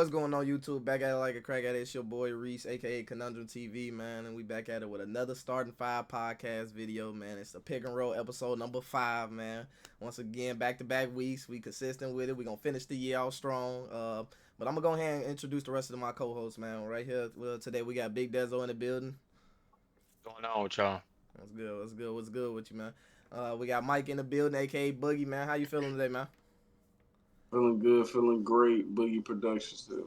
what's going on YouTube? Back at it like a crack at it. It's your boy Reese, aka Conundrum TV, man, and we back at it with another Starting Five podcast video, man. It's the pick and roll episode number 5, man. Once again, back-to-back weeks. We consistent with it. We gonna finish the year out strong. But I'm gonna go ahead and introduce the rest of my co-hosts, man. Right here, today we got Big Dezo in the building. What's going on with y'all? What's good with you, man? We got Mike in the building, aka Boogie, man. How you feeling today, man? Feeling good, feeling great. Boogie Productions, still,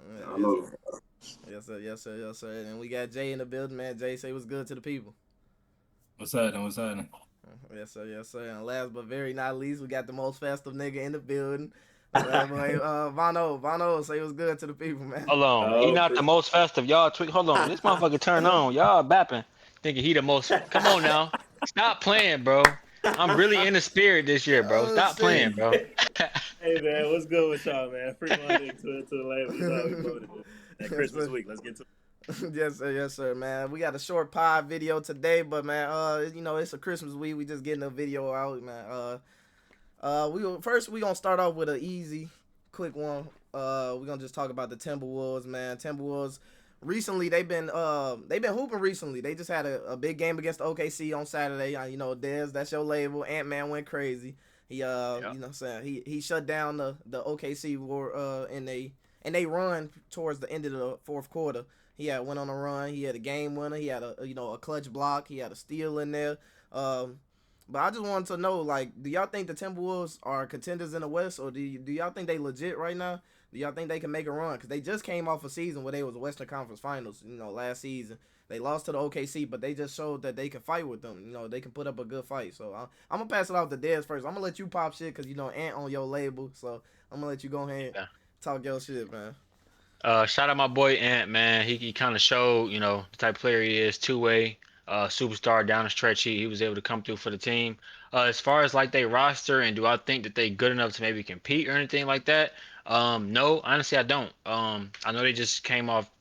man. I love it. Yes, sir. And we got Jay in the building, man. Jay, say what's good to the people. What's happening? Yes, sir. And last but very not least, we got the most festive nigga in the building. Vano, say what's good to the people, man. Hold on. He not the most festive. Y'all tweak. Hold on. This motherfucker turn on. Y'all bapping. Thinking he the most. Come on now. Stop playing, bro. I'm really in the spirit this year, bro. Stop playing, bro. Hey, man. What's good with y'all, man? Free money to the label. You know how we voted that Christmas week. Let's get to it. Yes, sir, man. We got a short pod video today, but man, it's a Christmas week. We just getting a video out, man. We gonna start off with an easy, quick one. We gonna just talk about the Timberwolves, man. Timberwolves recently they've been hooping recently. They just had a big game against the OKC on Saturday. Dez, that's your label. Ant-Man went crazy. He he shut down the OKC war and they run towards the end of the fourth quarter. He went on a run. He had a game winner. He had a clutch block. He had a steal in there. But I just wanted to know, like, do y'all think the Timberwolves are contenders in the West, or do y'all think they legit right now? Do y'all think they can make a run? Because they just came off a season where they was Western Conference Finals, last season. They lost to the OKC, but they just showed that they can fight with them. They can put up a good fight. So I'm going to pass it off to Dez first. I'm going to let you pop shit because, Ant on your label. So I'm going to let you go ahead and talk your shit, man. Shout out my boy Ant, man. He kind of showed, the type of player he is, two-way. Superstar down the stretch. He was able to come through for the team. As far as like they roster and do I think that they good enough to maybe compete or anything like that? No, honestly I don't. I know they just came off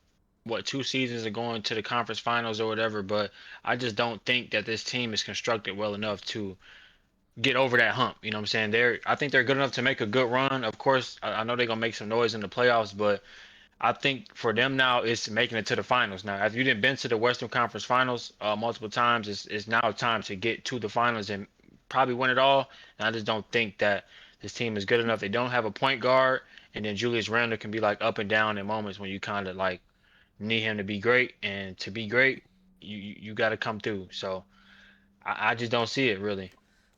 2 seasons of going to the conference finals or whatever, but I just don't think that this team is constructed well enough to get over that hump. You know what I'm saying? I think they're good enough to make a good run. Of course, I know they're gonna make some noise in the playoffs, but I think for them now it's making it to the finals. Now, if you didn't been to the Western Conference Finals multiple times, it's now time to get to the finals and probably win it all. And I just don't think that this team is good enough. They don't have a point guard, and then Julius Randle can be like up and down in moments when you kind of like need him to be great. And to be great, you got to come through. So I just don't see it really.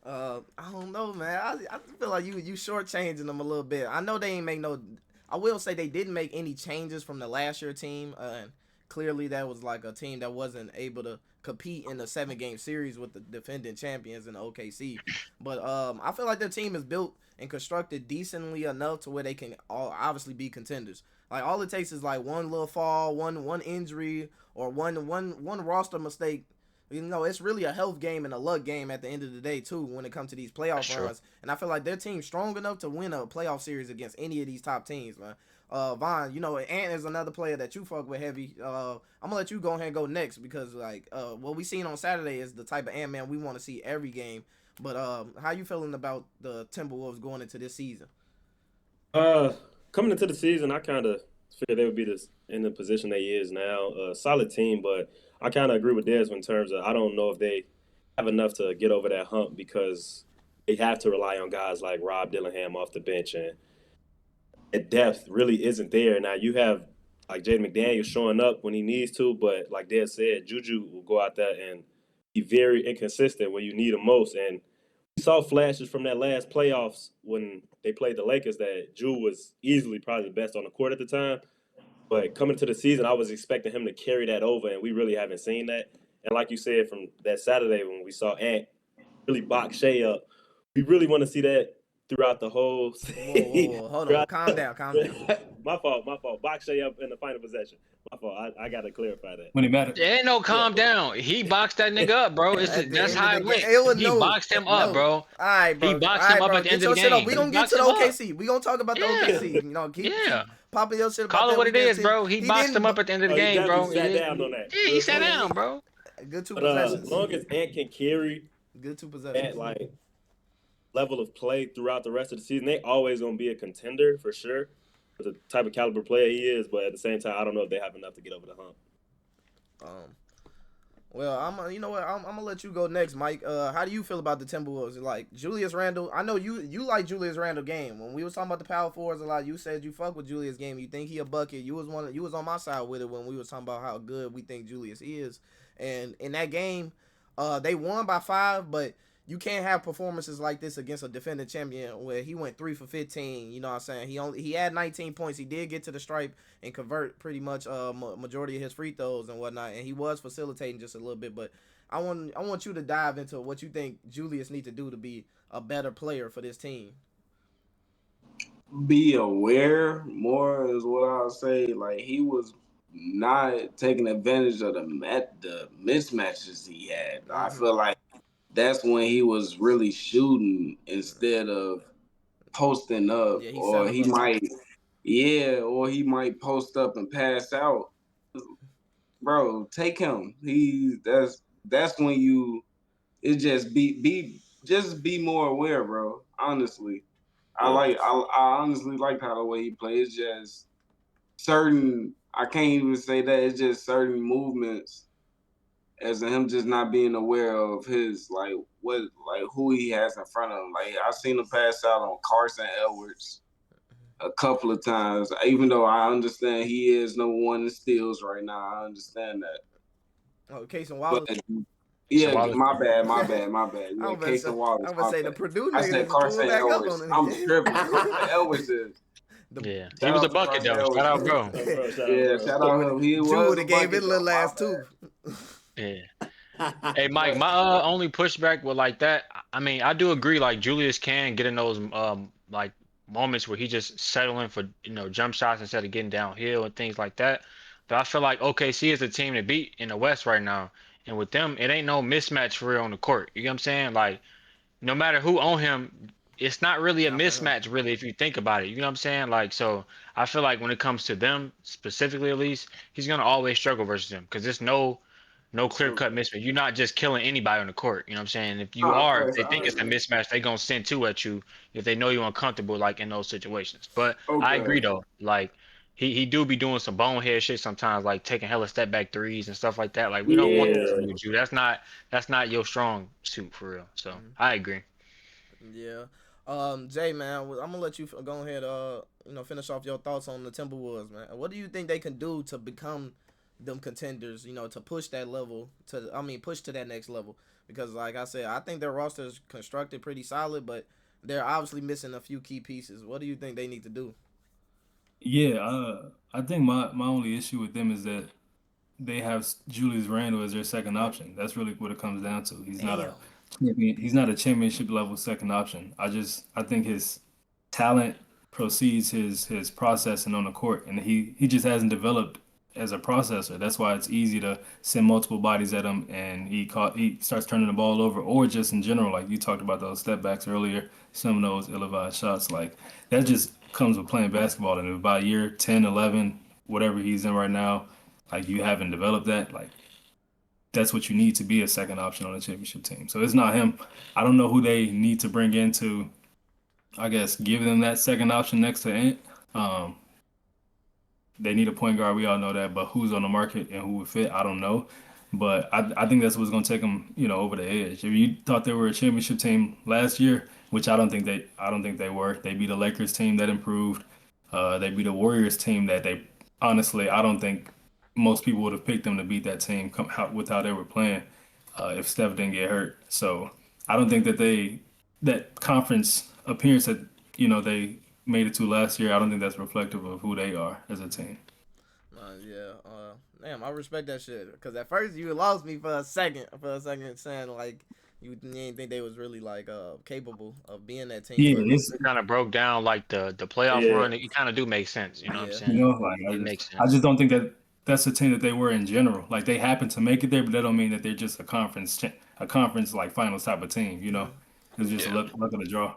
I don't know, man. I feel like you shortchanging them a little bit. I know they ain't make no. I will say they didn't make any changes from the last year team. And clearly that was like a team that wasn't able to compete in the 7-game series with the defending champions in the OKC. But I feel like their team is built and constructed decently enough to where they can obviously be contenders. Like all it takes is like one little fall, one injury, or one roster mistake. It's really a health game and a luck game at the end of the day, too, when it comes to these playoff runs. And I feel like their team's strong enough to win a playoff series against any of these top teams, man. Von, Ant is another player that you fuck with heavy. I'm going to let you go ahead and go next because, what we seen on Saturday is the type of Ant-Man we want to see every game. But how you feeling about the Timberwolves going into this season? Coming into the season, I kind of figured they would be in the position they is now. Solid team, but I kind of agree with Des in terms of I don't know if they have enough to get over that hump because they have to rely on guys like Rob Dillingham off the bench, and at depth really isn't there. Now you have like Jaden McDaniels showing up when he needs to, but like Des said, Juju will go out there and be very inconsistent when you need him most. And we saw flashes from that last playoffs when they played the Lakers that Ju was easily probably the best on the court at the time. But coming to the season, I was expecting him to carry that over, and we really haven't seen that. And like you said, from that Saturday when we saw Ant really box Shea up, we really want to see that throughout the whole season. Whoa, hold on. Calm down. My fault. Box Shea up in the final possession. My fault. I got to clarify that. When it mattered. There ain't no calm down. He boxed that nigga up, bro. That's how it went. He boxed him up, bro. All right, bro. He boxed him up at the end of the game. We gonna get to the OKC. We gonna talk about the OKC. Keep popping your shit about Call it that. what it is, bro. He boxed him up at the end of the game, bro. He sat down on that. Yeah, he sat down, bro. Good 2 But possessions. as long as Ant can carry Good 2 possessions. that level of play throughout the rest of the season, they always gonna be a contender for sure. the type of caliber player he is, but at the same time, I don't know if they have enough to get over the hump. Well, you know what? I'm gonna let you go next, Mike. How do you feel about the Timberwolves? Like Julius Randle, I know you like Julius Randle game. When we was talking about the power forwards a lot, you said you fuck with Julius game. You think he a bucket. You was on my side with it when we was talking about how good we think Julius is. And in that game, they won by 5, but you can't have performances like this against a defending champion where he went 3 for 15. You know what I'm saying? He had 19 points. He did get to the stripe and convert pretty much majority of his free throws and whatnot, and he was facilitating just a little bit. But I want you to dive into what you think Julius needs to do to be a better player for this team. Be aware more is what I'll say. Like, he was not taking advantage of the mismatches he had. I feel like that's when he was really shooting instead of posting up, Yeah, or he might post up and pass out. Bro, take him. That's when you just be more aware, bro. Honestly. I honestly like how the way he plays. It's just certain, I can't even say that, it's just certain movements as in him just not being aware of his who he has in front of him. Like, I seen him pass out on Carson Edwards a couple of times. Even though I understand he is number 1 in steals right now, I understand that. Oh, Case and Wallace. But yeah, my bad. Yeah, Case and Wallace. I was say the Purdue I niggas said is pulling Carson back Edwards. up on it. I'm tripping. Carson Edwards is. Yeah, he was a bucket though. Shout out, bro. Shout out him. He Drew was would a have gave bucket, it a little though. ass too. Yeah. Hey Mike, my only pushback with like that, I mean, I do agree like Julius can get in those like moments where he just settling for, jump shots instead of getting downhill and things like that. But I feel like OKC is the team to beat in the West right now. And with them, it ain't no mismatch for real on the court. You know what I'm saying? Like, no matter who on him, it's not really a mismatch really if you think about it. You know what I'm saying? Like, so I feel like when it comes to them specifically, at least, he's gonna always struggle versus them because there's no clear-cut mismatch. You're not just killing anybody on the court. You know what I'm saying? If you are, if they think it's a mismatch, they gonna send 2 at you if they know you're uncomfortable, like in those situations. But I agree though. Like he do be doing some bonehead shit sometimes, like taking hella step back threes and stuff like that. Like we don't want that from you. That's not your strong suit for real. So I agree. Yeah. Jay, man, I'm gonna let you go ahead. Finish off your thoughts on the Timberwolves, man. What do you think they can do to become them contenders? To push that level push to that next level. Because, like I said, I think their roster is constructed pretty solid, but they're obviously missing a few key pieces. What do you think they need to do? Yeah, I think my only issue with them is that they have Julius Randle as their second option. That's really what it comes down to. He's not a championship level second option. I think his talent precedes his processing on the court, and he just hasn't developed as a processor. That's why it's easy to send multiple bodies at him, and he starts turning the ball over, or just in general, like you talked about those step backs earlier, some of those ill-advised shots, like that just comes with playing basketball. And about year 10, 11, whatever he's in right now, like you haven't developed that, like that's what you need to be a second option on a championship team. So it's not him. I don't know who they need to bring in to, I guess, give them that second option next to Ant. They need a point guard. We all know that, but who's on the market and who would fit, I don't know. But I think that's what's going to take them, over the edge. If you thought they were a championship team last year, which I don't think they were. They beat a Lakers team that improved. They beat a Warriors team that they honestly, I don't think most people would have picked them to beat that team with how they were playing if Steph didn't get hurt. So I don't think that conference appearance that they made it to last year. I don't think that's reflective of who they are as a team. Damn, I respect that shit. Because at first you lost me for a second saying like you didn't think they was really like capable of being that team. Yeah, It kind of broke down like the playoff run. It kind of do make sense. You know what I'm saying? like It makes sense. I just don't think that's the team that they were in general. Like they happen to make it there, but that don't mean that they're just a conference like finals type of team. It's just a luck of the draw.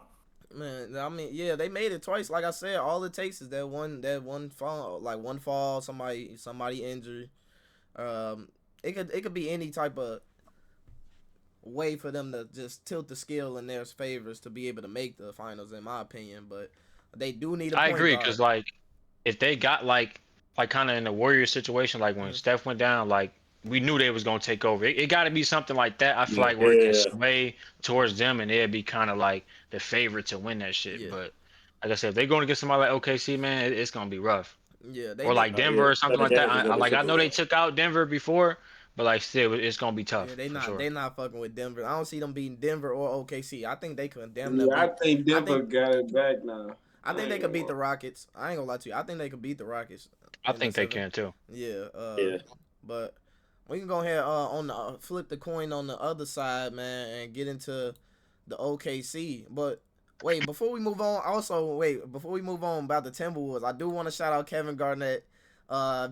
Man, I mean, yeah, they made it twice. Like I said, all it takes is that one fall, somebody injury. It could be any type of way for them to just tilt the scale in their favors to be able to make the finals, in my opinion. But they do need a point I agree guard. because like if they got like kind of in a Warrior situation, like when Steph went down, like we knew they was gonna take over. It got to be something like that. I feel Yeah. like where it can Yeah, sway towards them, and they'd be kind of like the favorite to win that shit. Yeah, But like I said, if they're going to get somebody like OKC, man, it's gonna be rough. yeah. They Or not. like yeah. Denver or something Seven like that. games is gonna be I super know they rough. took out Denver before, but like still, it's gonna be Yeah, tough they for not. sure. They not fucking with Denver. I don't see them beating Denver or OKC. I think they could damn near Yeah, I beat. think I Denver think. got it back now. I I think they ain't could gonna beat lie. the Rockets. I ain't gonna lie to you. I think they could beat the Rockets I in the think they seven. can too. Yeah. Yeah. But we can go ahead on the flip the coin on the other side, man, and get into the OKC. But wait, before we move on, before we move on about the Timberwolves, I do want to shout out Kevin Garnett,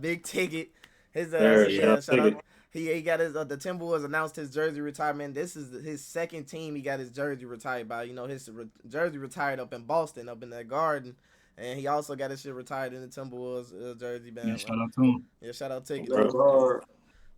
big ticket. His There, shout yeah, out shout out. Ticket. He got his the Timberwolves announced his jersey retirement. This is his second team he got his jersey retired by. You know, his jersey retired up in Boston, up in that Garden, and he also got his shit retired in the Timberwolves jersey, Yeah, man. shout out to him. Yeah, shout out Ticket Go Bro. too.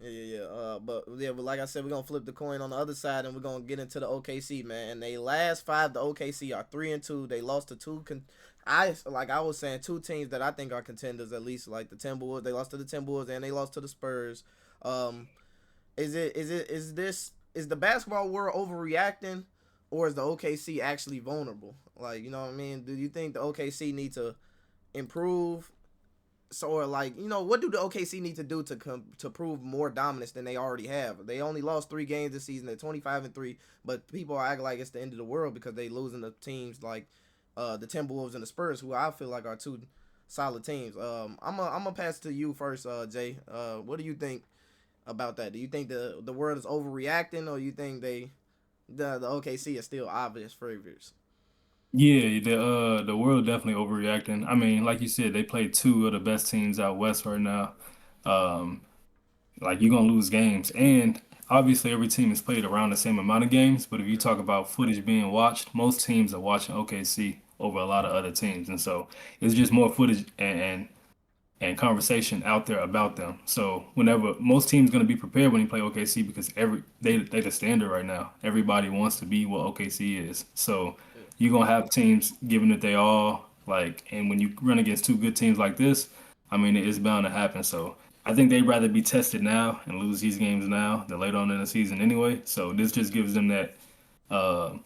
Yeah. hard. But like I said, we're gonna flip the coin on the other side, and we're gonna get into the OKC, man. And they last five, the OKC are 3-2. They lost to I was saying, two teams that I think are contenders at least, like the Timberwolves. They lost to the Timberwolves and they lost to the Spurs. Um, is the basketball world overreacting, or is the OKC actually vulnerable? Like, you know what I mean? Do you think the OKC need to improve? So, or like, you know, what do the OKC need to do to prove more dominance than they already have? They only lost 3 games this season. They're 25-3, but people are acting like it's the end of the world because they losing to teams like the Timberwolves and the Spurs, who I feel like are two solid teams. I'm gonna pass to you first, Jay. What do you think about that? Do you think the world is overreacting, or you think the OKC is still obvious favorites? Yeah, the world definitely overreacting. I mean, like you said, they play two of the best teams out west right now. Um, like you're gonna lose games, and obviously every team has played around the same amount of games. But if you talk about footage being watched, most teams are watching OKC over a lot of other teams, and so it's just more footage and conversation out there about them. So whenever most teams going to be prepared when you play OKC because they the standard right now. Everybody wants to be what OKC is. So Yeah. you're gonna have teams giving it they all. Like, and when you run against two good teams like this, I mean, it's bound to happen. So I think they'd rather be tested now and lose these games now than later on in the season anyway. So this just gives them that, uh,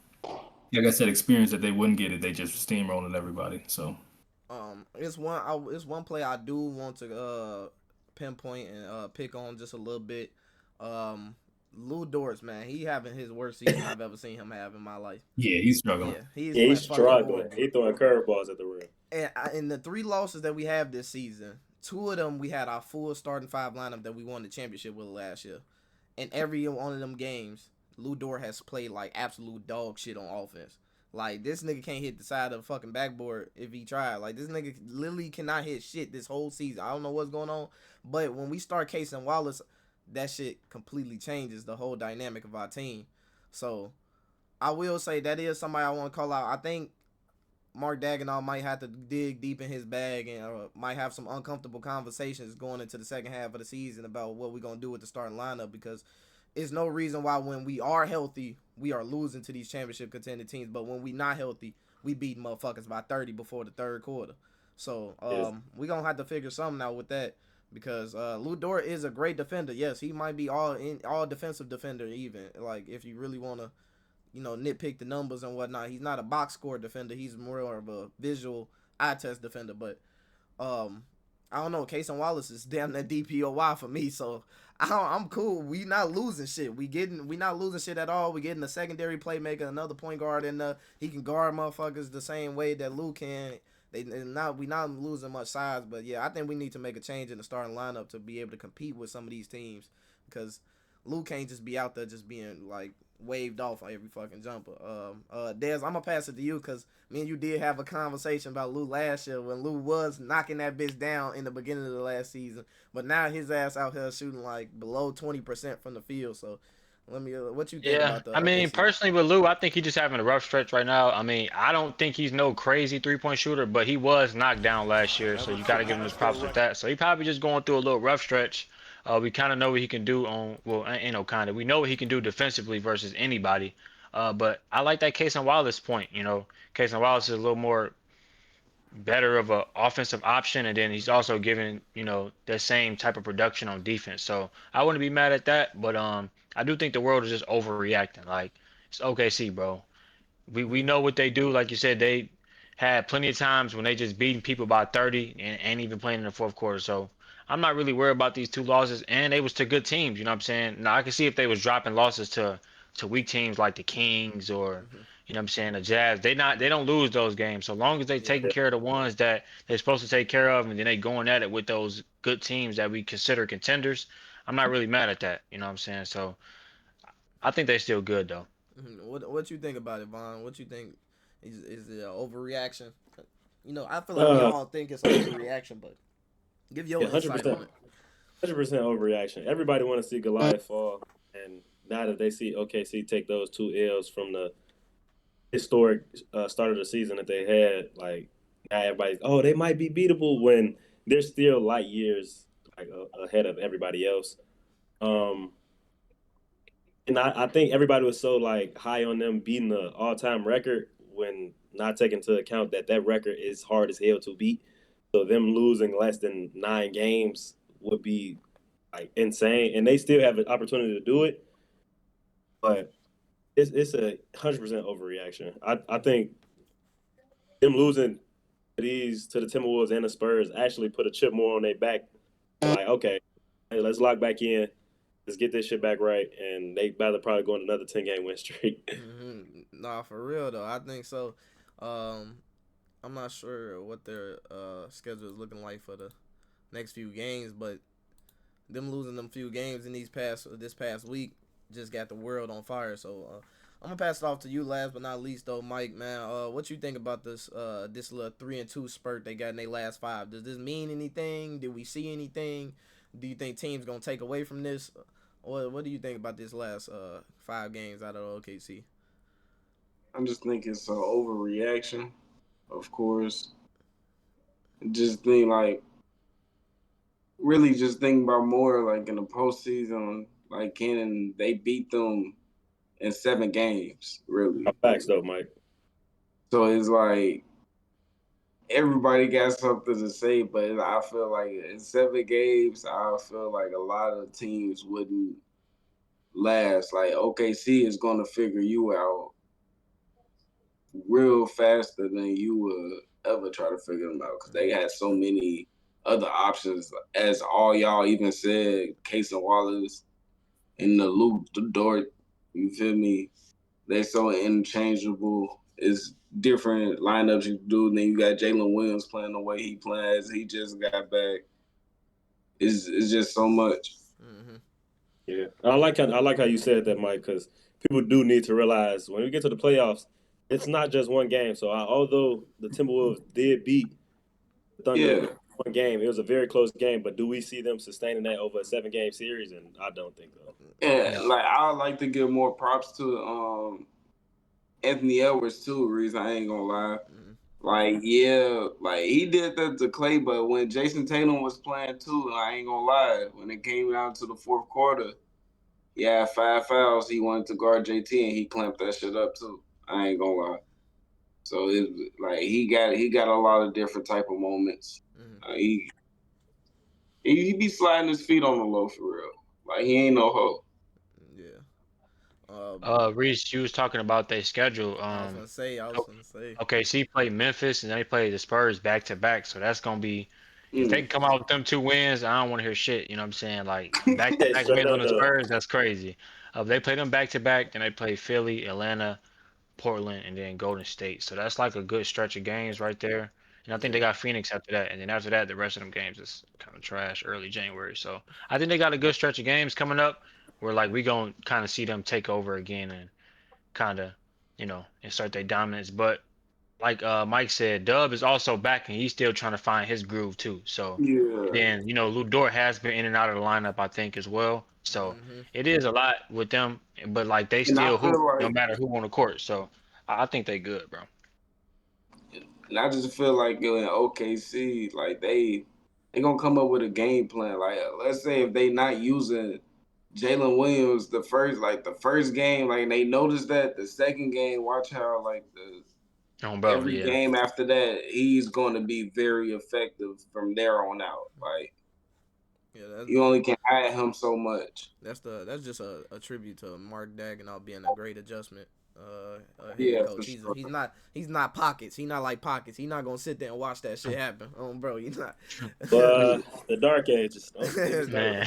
like I said, experience that they wouldn't get if they just steamrolling everybody. So It's one play I do want to pinpoint and pick on just a little bit. Lou Dortz, man, he having his worst season I've ever seen him have in my life. yeah, he's struggling. Yeah, he's Yeah, playing he's fucking struggling. horrible. He throwing curveballs at the rim. And in the 3 losses that we have this season, 2 of them we had our full starting five lineup that we won the championship with last year. And every one of them games, Lou Dort has played like absolute dog shit on offense. Like, this nigga can't hit the side of the fucking backboard if he tried. Like, this nigga literally cannot hit shit this whole season. I don't know what's going on. But when we start casing Wallace, that shit completely changes the whole dynamic of our team. So I will say that is somebody I want to call out. I think Mark Dagenall might have to dig deep in his bag and might have some uncomfortable conversations going into the second half of the season about what we're going to do with the starting lineup, because it's no reason why when we are healthy, we are losing to these championship contending teams, but when we not healthy, we beat motherfuckers by 30 before the third quarter. So Yes. we're going to have to figure something out with that, because Lou Dort is a great defender. Yes, he might be all defensive defender even. Like, if you really want to, you know, nitpick the numbers and whatnot. He's not a box score defender. He's more of a visual eye test defender. But I don't know. Cason Wallace is damn that DPOY for me. So I'm cool. We not losing shit. We not losing shit at all. We getting a secondary playmaker, another point guard, and he can guard motherfuckers the same way that Lou can. We not losing much size, but yeah, I think we need to make a change in the starting lineup to be able to compete with some of these teams, because Lou can't just be out there just being like waved off on every fucking jumper. Dez, I'm gonna pass it to you because me and you did have a conversation about Lou last year when Lou was knocking that bitch down in the beginning of the last season, but now his ass out here shooting like below 20% from the field. So let me, what you think Yeah, about the I mean, OKC? personally with Lou, I think he's just having a rough stretch right now. I mean, I don't think he's no crazy 3-point shooter, but he was knocked down last year, so you got to give him his props with that. So he probably just going through a little rough stretch. We kind of know what he can do on, well, ain't no kind of. We know what he can do defensively versus anybody. But I like that Cason Wallace point. You know, Cason Wallace is a little more better of a offensive option, and then he's also giving, you know, the same type of production on defense. So I wouldn't be mad at that, but I do think the world is just overreacting. Like it's OKC, bro. We know what they do. Like you said, they had plenty of times when they just beating people by 30 and ain't even playing in the fourth quarter. So I'm not really worried about these two losses, and they was to good teams. You know what I'm saying? Now I can see if they was dropping losses to weak teams like the Kings or you know what I'm saying, the Jazz. They don't lose those games so long as they Yeah. taking care of the ones that they're supposed to take care of, and then they going at it with those good teams that we consider contenders. I'm not really mad at that. You know what I'm saying? So I think they're still good though. What you think about it, Vaughn? What you think is it an overreaction? You know, I feel like we Uh, all think it's an overreaction, but give your yeah, hundred insight on percent, it. 100% overreaction. Everybody want to see Goliath fall, and now that they see OKC take those 2 L's from the historic start of the season that they had, like now everybody's, oh, they might be beatable when they're still light years like ahead of everybody else. Um, and I think everybody was so like high on them beating the all-time record when not taking into account that that record is hard as hell to beat. So them losing less than 9 games would be like insane, and they still have an opportunity to do it. But it's a 100% overreaction. I think them losing to the Timberwolves and the Spurs actually put a chip more on their back. Like, okay, hey, let's lock back in. Let's get this shit back right, and they better probably go on another 10 game win streak. Nah, for real though, I think so. Um, I'm not sure what their schedule is looking like for the next few games, but them losing them few games in this past week just got the world on fire. So I'm gonna pass it off to you last but not least though, Mike. Man, what you think about this little 3-2 spurt they got in their last 5? Does this mean anything? Did we see anything? Do you think teams gonna take away from this? What do you think about this last 5 games out of OKC? I just think it's an overreaction, of course. Just think like really just think about more like in the postseason, like can they beat them in 7 games, really? Facts though, Mike. So it's like everybody got something to say, but I feel like in 7 games, I feel like a lot of teams wouldn't last. Like OKC is going to figure you out real faster than you would ever try to figure them out because they had so many other options. As all y'all even said, Case and Wallace and the Luke Dort, you feel me? They so interchangeable. It's different lineups you do. Then you got Jalen Williams playing the way he plays. He just got back. It's just so much. Mm-hmm. Yeah, I like how you said that, Mike, because people do need to realize when we get to the playoffs, it's not just one game. So although the Timberwolves did beat the Thunder Yeah. in one game, it was a very close game. But do we see them sustaining that over a 7 game series? And I don't think so. Yeah, No. like I would like to give more props to Anthony Edwards too. Reason I ain't gonna lie. Like, yeah, like he did that to Clay, but when Jason Tatum was playing too, I ain't gonna lie, when it came down to the fourth quarter, yeah, 5 fouls, he wanted to guard JT and he clamped that shit up too. I ain't gonna lie. So it like he got a lot of different type of moments. He be sliding his feet on the low for real. Like he ain't no hoe. Yeah. Reese, you was talking about their schedule. I was gonna say. Okay, so he played Memphis and then they played the Spurs back to back. So that's gonna be if they Mm. can come out with them 2 wins, I don't want to hear shit. You know what I'm saying? Like back to Yeah, back straight wins on up the though. Spurs, that's crazy. They play them back to back, then they play Philly, Atlanta, Portland, and then Golden State. So that's like a good stretch of games right there. And I think they Yeah. got Phoenix after that, and then after that, the rest of them games is kind of trash early January. So I think they got a good stretch of games coming up where like we gonna kind of see them take over again and kind of, you know, insert their dominance. But like Mike said, Dub is also back and he's still trying to find his groove too. So Yeah. then, you know, Lou Dort has been in and out of the lineup, I think, as well. So Mm-hmm. it is a lot with them, but like they And I still hoop feel no like matter who on the court. So I think they good, bro. And I just feel like in OKC, like they gonna come up with a game plan. Like let's say if they not using Jalen Williams the first game, like they noticed that the second game, watch how like Oh, bro, every yeah. game after that, he's going to be very effective from there on out. Like, Yeah, you only can add him so much. that's just a tribute to Mark Daigneault being a great adjustment. Head Yeah, for coach. sure. He's not pockets. He's not like pockets. He's not gonna sit there and watch that shit happen. Bro, he's not. The dark ages. Man.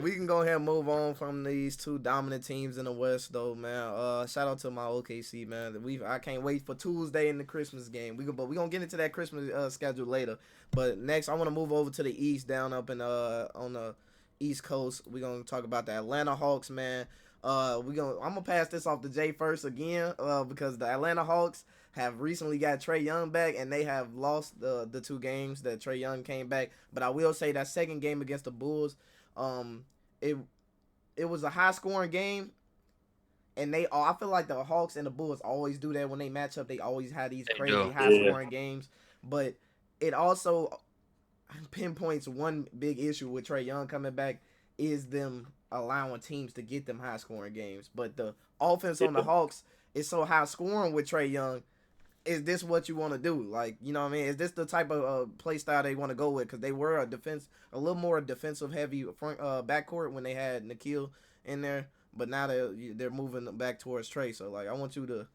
We can go ahead and move on from these two dominant teams in the West, though, man. Shout out to my OKC, man. I can't wait for Tuesday in the Christmas game. We gonna get into that Christmas schedule later. But next, I want to move over to the East, down up in on the East Coast. We're gonna talk about the Atlanta Hawks, man. I'm gonna pass this off to Jay first again, because the Atlanta Hawks have recently got Trae Young back, and they have lost the 2 games that Trae Young came back. But I will say that second game against the Bulls, it was a high scoring game, and I feel like the Hawks and the Bulls always do that when they match up. They always have these crazy high scoring games, but it also pinpoints one big issue with Trae Young coming back is them allowing teams to get them high scoring games. But the offense on the Hawks is so high scoring with Trae Young. Is this what you want to do? Like, you know what I mean? Is this the type of play style they want to go with? Because they were a little more defensive heavy front backcourt when they had Nikhil in there, but now they're moving back towards Trae. So like, I want you to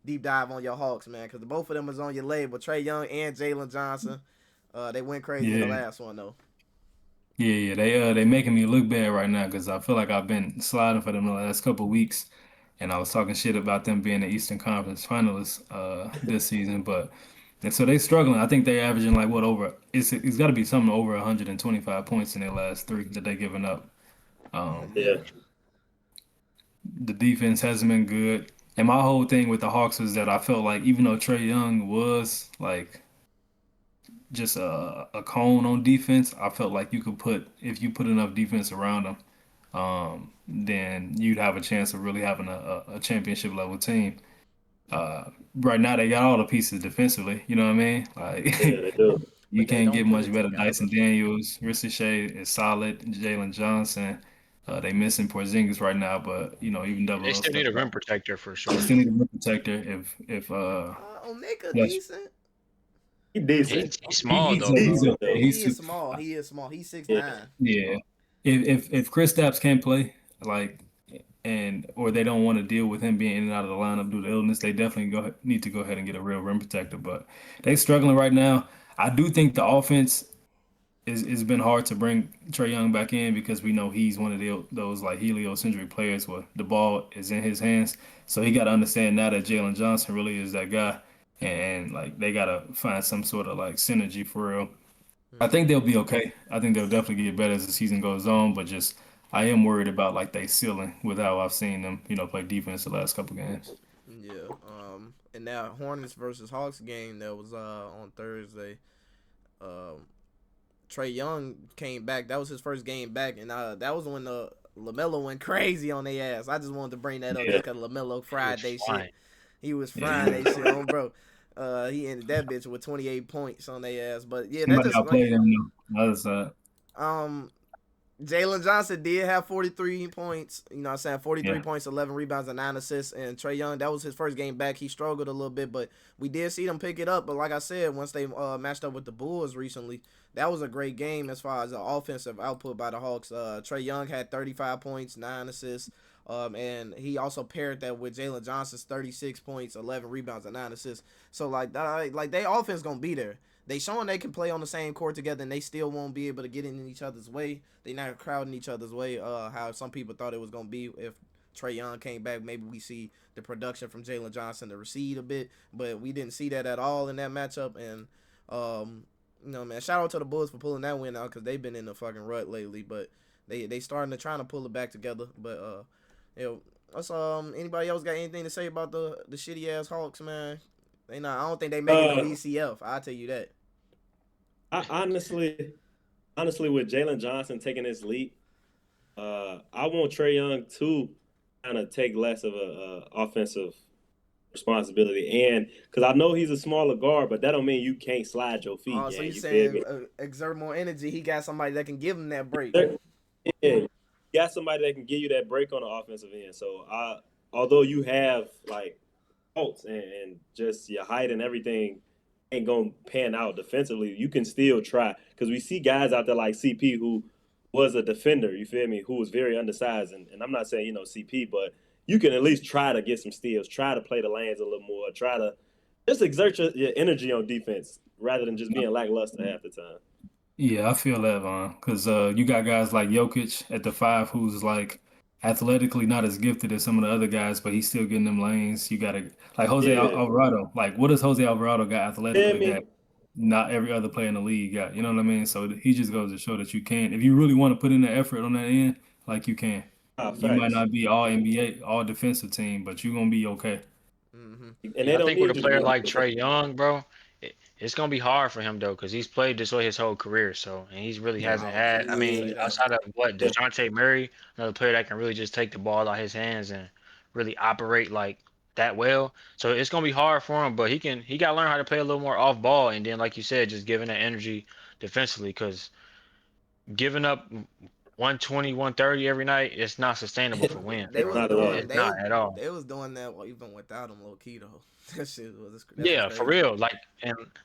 deep dive on your Hawks, man, because both of them is on your label. Trae Young and Jalen Johnson. They went crazy in the last one though. Yeah, they making me look bad right now because I feel like I've been sliding for them the last couple of weeks, and I was talking shit about them being the Eastern Conference finalists this season, and so they struggling. I think they averaging like what over it's got to be something over 125 points in their last 3 that they giving up. Yeah. The defense hasn't been good, and my whole thing with the Hawks is that I felt like even though Trae Young was like just a cone on defense, I felt like if you put enough defense around him, then you'd have a chance of really having a championship level team. Right now they got all the pieces defensively, you know what I mean? Like Yeah, they do. you But they can't don't get put much it better. together. Dyson Daniels, Ricochet is solid. Jalen Johnson, they missing Porzingis right now, but you know even They double still need a rim protector for they sure. still need a rim protector. If Omega Fletch- decent. He decent. He's small he's though, okay. bro. He's okay. He He's is super, small. He is small. He's 6'9". Yeah. yeah. If Chris Stapps can't play, like, or they don't want to deal with him being in and out of the lineup due to illness, they definitely need to go ahead and get a real rim protector. But they struggling right now. I do think the offense it's been hard to bring Trae Young back in because we know he's one of those like heliocentric players where the ball is in his hands. So he got to understand now that Jalen Johnson really is that guy, and like they got to find some sort of like synergy for real. I think they'll be okay. I think they'll definitely get better as the season goes on, but just I am worried about like they ceiling with how I've seen them, play defense the last couple games. Yeah. And that Hornets versus Hawks game that was on Thursday. Trae Young came back. That was his first game back, and that was when LaMelo went crazy on their ass. I just wanted to bring that up just because LaMelo fried they shit. He was frying they shit on, bro. He ended that bitch with 28 points on their ass. But yeah, that just played him on the other side. Jalen Johnson did have 43 points. You know what I'm saying? 43 Yeah. points, 11 rebounds, and 9 assists. And Trae Young, that was his first game back. He struggled a little bit, but we did see them pick it up. But like I said, once they matched up with the Bulls recently, that was a great game as far as the offensive output by the Hawks. Trae Young had 35 points, 9 assists. And he also paired that with Jalen Johnson's 36 points, 11 rebounds, and 9 assists. So, like their offense going to be there. They showing they can play on the same court together, and they still won't be able to get in each other's way. They not crowding each other's way. How some people thought it was gonna be if Trae Young came back. Maybe we see the production from Jalen Johnson to recede a bit, but we didn't see that at all in that matchup. And man, shout out to the Bulls for pulling that win out because they've been in a fucking rut lately. But they starting to trying to pull it back together. But what's anybody else got anything to say about the shitty ass Hawks, man? I don't think they making no ECF. I'll tell you that. I honestly, with Jalen Johnson taking his leap, I want Trae Young to kind of take less of a offensive responsibility, and because I know he's a smaller guard, but that don't mean you can't slide your feet. So you saying exert more energy? He got somebody that can give him that break. Yeah, you got somebody that can give you that break on the offensive end. So although you have like faults and just your height and everything ain't gonna pan out defensively, you can still try. Because we see guys out there like CP who was a defender, you feel me, who was very undersized. And I'm not saying, CP, but you can at least try to get some steals, try to play the lanes a little more, try to just exert your energy on defense rather than just being lackluster half the time. Yeah, I feel that, Vaughn, because you got guys like Jokic at the 5 who's like athletically not as gifted as some of the other guys, but he's still getting them lanes. You got to like Jose Yeah. Alvarado. Like, what does Jose Alvarado got athletically Yeah, that not every other player in the league got? You know what I mean? So he just goes to show that you can, if you really want to put in the effort on that end, like you can. You might facts. not be all NBA, all defensive team, but you're gonna be okay. Mm-hmm. And they I don't think with a need you to player be. like Trae Young, bro, it's gonna be hard for him though, because he's played this way his whole career. So, and he's really hasn't had. I mean, outside of what DeJounte Murray, another player that can really just take the ball out his hands and really operate like that well. So it's gonna be hard for him, but he got to learn how to play a little more off ball, and then like you said, just giving that energy defensively, because giving up 120, 130 every night, it's not sustainable for wins, They bro. was Not at all. doing It's not at all. they was doing that even without him, low key though. That shit was Yeah, crazy. for real.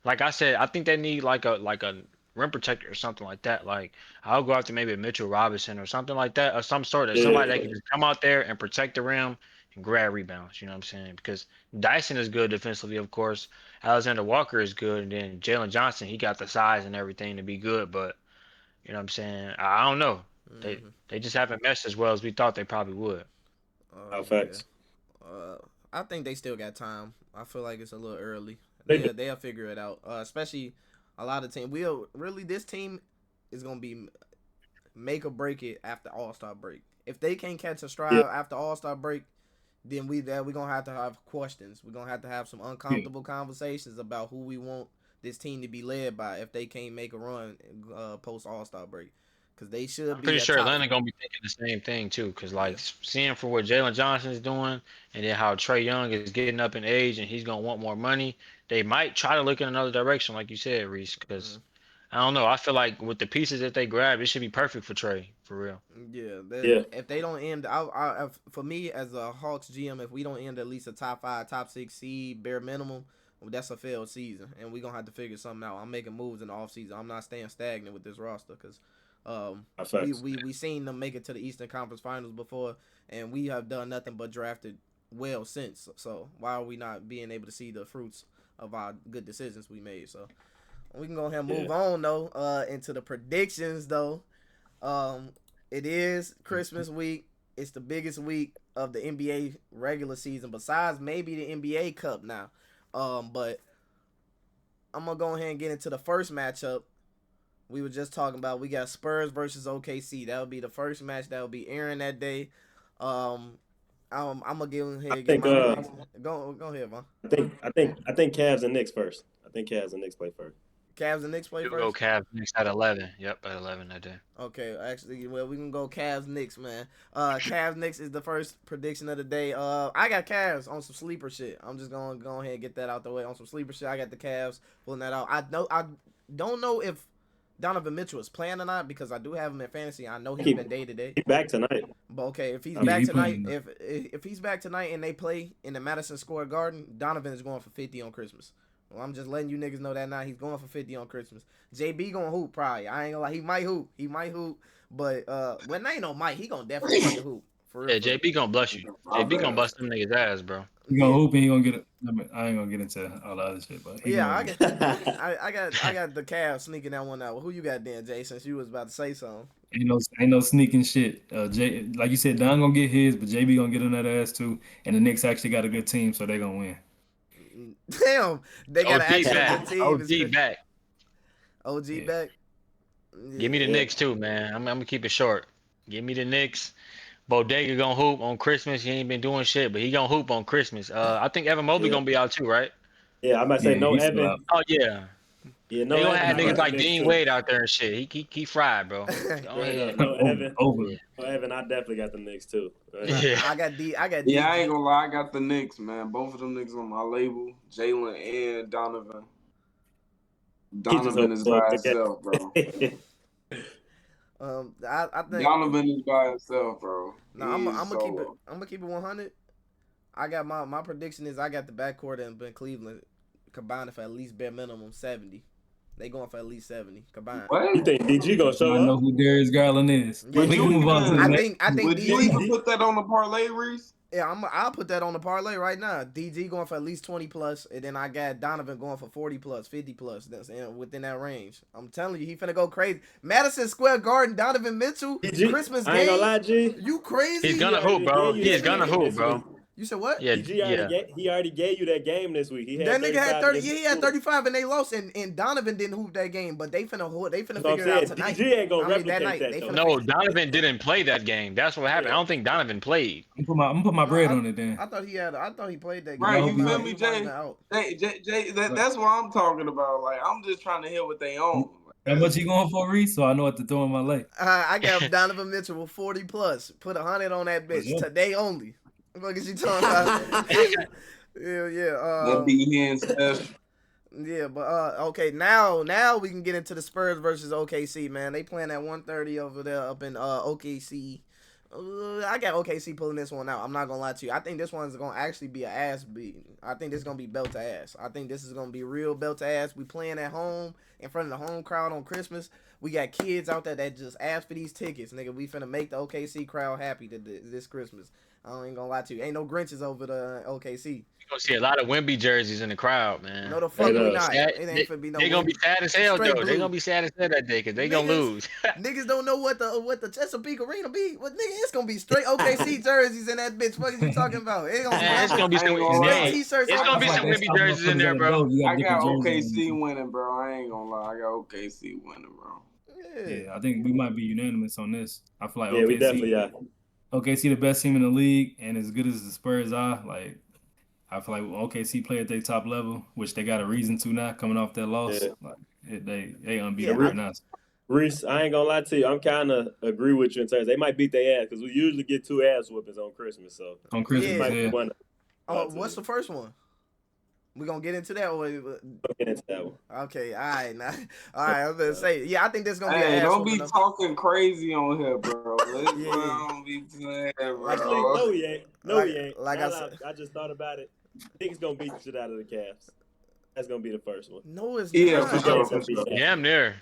Like I said, I think they need like a rim protector or something like that. Like I'll go after maybe a Mitchell Robinson or something like that, or some sort of somebody that can just come out there and protect the rim and grab rebounds. You know what I'm saying? Because Dyson is good defensively, of course. Alexander Walker is good, and then Jalen Johnson, he got the size and everything to be good. But you know what I'm saying? I don't know. Mm-hmm. They just haven't meshed as well as we thought they probably would. Facts. I think they still got time. I feel like it's a little early. They do. They'll figure it out. Especially a lot of teams. This team is gonna be make or break it after All-Star break. If they can't catch a stride after All-Star break, then we're gonna have to have questions. We're gonna have to have some uncomfortable conversations about who we want this team to be led by if they can't make a run post All-Star break. Because they should I'm be pretty a sure top. Atlanta gonna be thinking the same thing too, because like seeing for what Jalen Johnson's doing, and then how Trae Young is getting up in age, and he's gonna want more money. They might try to look in another direction, like you said, Reese. Because I don't know. I feel like with the pieces that they grab, it should be perfect for Trae, for real. Yeah. If they don't end, for me as a Hawks GM, if we don't end at least a top 5, top 6 seed, bare minimum, that's a failed season, and we're gonna have to figure something out. I'm making moves in the offseason. I'm not staying stagnant with this roster because we seen them make it to the Eastern Conference Finals before, and we have done nothing but drafted well since. So why are we not being able to see the fruits of our good decisions we made? So we can go ahead and move on though into the predictions though. It is Christmas week. It's the biggest week of the NBA regular season besides maybe the NBA Cup now. But I'm gonna go ahead and get into the first matchup. We were just talking about, we got Spurs versus OKC. That would be the first match that will be airing that day. I'm gonna give him here. Go ahead, man. I think Cavs and Knicks first. I think Cavs and Knicks play first. Cavs and Knicks play We'll first. go Cavs Knicks at 11. Yep, at 11 that day. Okay, actually, well, we can go Cavs Knicks, man. Cavs Knicks is the first prediction of the day. I got Cavs on some sleeper shit. I'm just gonna go ahead and get that out the way on some sleeper shit. I got the Cavs pulling that out. I don't know if Donovan Mitchell is playing or not because I do have him in fantasy. I know he's been day to day. He's back tonight. But okay, if he's back tonight, if he's back tonight and they play in the Madison Square Garden, Donovan is going for 50 on Christmas. Well, I'm just letting you niggas know that now. He's going for 50 on Christmas. JB gonna hoop probably. I ain't gonna lie. He might hoop. But when they ain't no Mike, he gonna definitely fucking hoop. For real. Yeah, JB gonna bust you. JB gonna bust them niggas ass, bro. He gonna hoop and he gonna get it. I ain't gonna get into all the other shit, but I got the Cavs sneaking that one out. Who you got then, Jay? Since you was about to say something. Ain't no sneaking shit. Jay, like you said, Don gonna get his, but JB gonna get on that ass too. And the Knicks actually got a good team, so they gonna win. Damn, they got an actual good team. OG back. OG back. Yeah. Give me the Knicks too, man. I'm gonna keep it short. Give me the Knicks. Bodega gonna hoop on Christmas. He ain't been doing shit, but he gonna hoop on Christmas. I think Evan Mobley gonna be out too, right? Yeah, I might say no Evan. Oh yeah. Yeah, no. They gonna Evan, have niggas like Dean Wade out there and shit. He fried, bro. No Evan. No Evan. I definitely got the Knicks too. Yeah. I got Yeah, I ain't gonna lie. I got the Knicks, man. Both of them niggas on my label. Jalen and Donovan. Donovan is by himself, bro. I think Donovan is by himself, bro. No, I'm gonna keep it 100. I got my prediction is I got the backcourt in Cleveland combined for at least bare minimum 70. They going for at least 70 combined. What? You think DG gonna show I know up? who Darius Garland is. Yeah, We can move on to the I next. think Would you DG. even put that on the parlay, Reese? Yeah, I'll put that on the parlay right now. DG going for at least 20 plus, and then I got Donovan going for 40 plus, 50 plus. That's within that range. I'm telling you, he finna go crazy. Madison Square Garden, Donovan Mitchell, DG, Christmas I ain't gonna game. lie, G. You crazy? He's gonna hoop, bro. He is gonna hoop, bro. You said what? Yeah, DG yeah. he already gave you that game this week. He had That nigga had 30. against Yeah, he had the 35, and they lost. And Donovan didn't hoop that game, but they finna That's what figure it out I'm tonight. saying. DG ain't gonna I mean, that replicate night, that, they though. finna No, Donovan didn't play that game. That's what happened. Yeah. I don't think Donovan played. I'm gonna put my bread on it then. I thought he played that game. Right, you feel me, He might have Jay? been out. Jay, that's what I'm talking about. Like, I'm just trying to hear what they own. How much you going for, Reese? So I know what to throw in my leg. I got Donovan Mitchell with 40 plus. Put 100 on that bitch Yeah. today only. What is you talking about? yeah. That be hand special. Yeah, but okay, now we can get into the Spurs versus OKC, man. They playing at 1:30 over there up in OKC. I got OKC pulling this one out. I'm not gonna lie to you. I think this one's gonna actually be an ass beating. I think this is gonna be belt to ass. I think this is gonna be real belt to ass. We playing at home in front of the home crowd on Christmas. We got kids out there that just ask for these tickets, nigga. We finna make the OKC crowd happy this Christmas. I ain't gonna lie to you. Ain't no Grinches over the OKC. You're gonna see a lot of Wemby jerseys in the crowd, man. No, the fuck we not. Sad- It ain't finna be no. They're gonna be sad as hell, Straight though. blue. They're gonna be sad as hell that day because they gonna Niggas- lose. Niggas don't know what the Chesapeake Arena be. What nigga? It's gonna be straight OKC jerseys in that bitch. What are you talking about? It gonna Man, it's gonna be some straight t-shirts. It's gonna be some Wemby jerseys in there, bro. I got OKC winning, bro. I ain't gonna lie. I got OKC winning, bro. Yeah, I think we might be unanimous on this. I feel like Yeah, we definitely are. OKC the best team in the league, and as good as the Spurs are, like I feel like OKC play at their top level, which they got a reason to now coming off that loss. Yeah. Like they unbeaten Yeah, right now. Reese, I ain't gonna lie to you. I'm kind of agree with you in terms they might beat their ass because we usually get 2 ass whoopings on Christmas. So On Christmas, Yeah. might be yeah. one. Oh, what's the first one? We gonna get into that or We'll get into that one. okay? All right, now. All right. I was gonna say, yeah, I think this gonna be Hey, an ass don't be whooping, though. talking crazy on here, bro. Let's Yeah. don't be playing, bro. Actually, no, he ain't. No, Like- he ain't. like Now I that said- I just thought about it. Niggas gonna beat the shit out of the Cavs. That's gonna be the first one. No, it's Yeah, not. for sure. Damn near.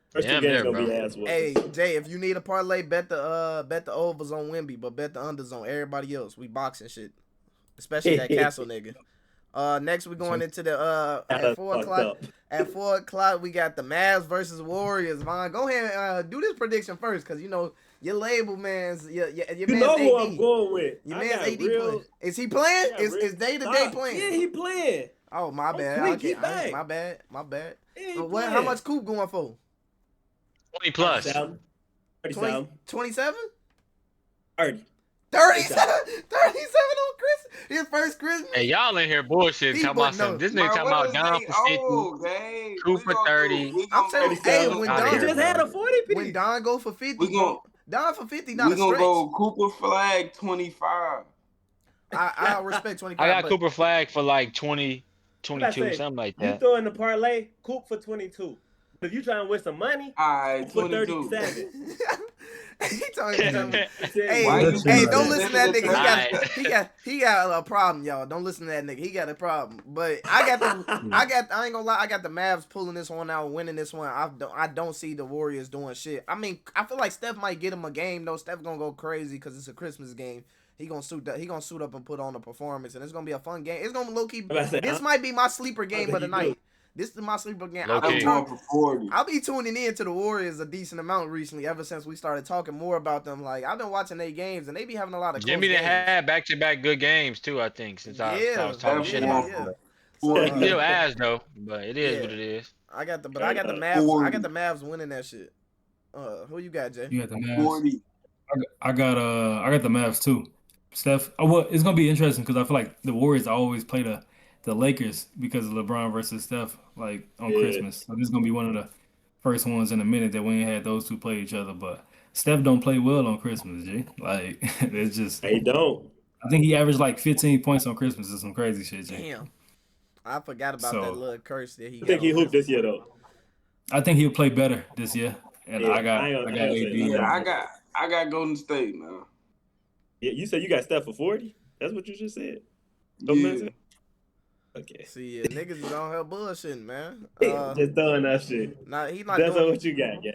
First Damn two games there, gonna be bro. ass whoopings. Hey Jay, if you need a parlay, bet the overs on Wemby, but bet the unders on everybody else. We boxing shit, especially that Castle nigga. Next we're going into the at 4 Fucked o'clock. up. At 4 o'clock we got the Mavs versus Warriors. Vaughn, go ahead and do this prediction first, cause you know your label man's your You man's know who AD. I'm going with. Your I man's got AD real. playing. Is he playing? got Is real- day to day Stop. playing? Yeah, he playing. Oh my bad. quick, Okay, he back. my bad. Yeah, he What? How playing. much Coop going for? 20 plus. 37. 27? 30. 37 on Chris. His first Christmas. Hey, y'all in here bullshit He talking about but no. some. This nigga talking about Don for 50. Coop for 30. I'm saying, hey, when Outta Don here, He just had a 40 piece. when Don go for 50, We gon- Don for 50, not We a gonna stretch. go Cooper Flag 25. I respect 25. I got but Cooper Flag for like 20, What I 22, say? something like You that. throw in the parlay, Coop for 22. But if you trying to win some money, All right, for 22. 37. he talking about Hey, Why you hey, say don't that? listen to that nigga. Alright. He got a problem, y'all. Don't listen to that nigga. He got a problem. But I ain't gonna lie. I got the Mavs pulling this one out, winning this one. I don't see the Warriors doing shit. I mean, I feel like Steph might get him a game though. Steph gonna go crazy because it's a Christmas game. He gonna suit up and put on a performance, and it's gonna be a fun game. It's gonna low key. This might be my sleeper game of the night. This is my sleeper game. Low key. I'm going for 40. I'll be tuning in to the Warriors a decent amount recently, ever since we started talking more about them. Like, I've been watching their games, and they be having a lot of Jimmy close done games. had back-to-back good games too, I think, since I was talking shit yeah. about him. So, He still ass though, but it is what it is. I got the Mavs. I got the Mavs winning that shit. Who you got, Jay? You got the Mavs. 40. I got the Mavs too. Steph. Well, it's gonna be interesting because I feel like the Warriors always play the Lakers because of LeBron versus Steph, like on Christmas. So this is gonna be one of the first ones in a minute that we ain't had those two play each other. But Steph don't play well on Christmas, G. Like it's just He don't. I think he averaged like 15 points on Christmas or some crazy shit, G. Damn, I forgot about So- that little curse that he. I think he hooped this year though. I think he'll play better this year. And Yeah, I got I ain't gonna AD. say Yeah, I got Golden State, man. Yeah, you said you got Steph for 40? That's what you just said. Yeah. Okay. See, niggas is on here bullshitting, man. Just throwing that shit. Nah, he not That's doing. what you got, yeah.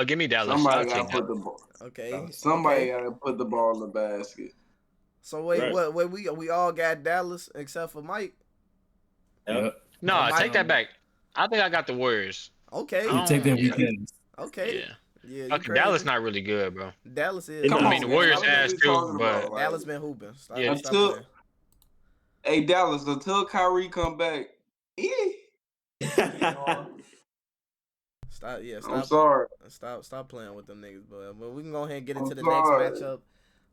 Give me Dallas. Somebody I'll gotta take put that. the ball. Okay. Somebody Okay. gotta put the ball in the basket. So wait, Right. what? We all got Dallas except for Mike. Yep. No, Mike- take that back. I think I got the Warriors. Okay. I You take don't- that yeah. weekend. Okay. Yeah. Yeah, you Okay, crazy. Dallas not really good, bro. Dallas is. Come I on, mean, the man. Warriors What are has we too, talking but about? Like, Dallas been hooping. Stop Yeah. playing. Hey, Dallas, until Kyrie come back, Stop. Yeah. I'm Stop. sorry. Stop playing with them niggas, but we can go ahead and get I'm into the sorry. next matchup.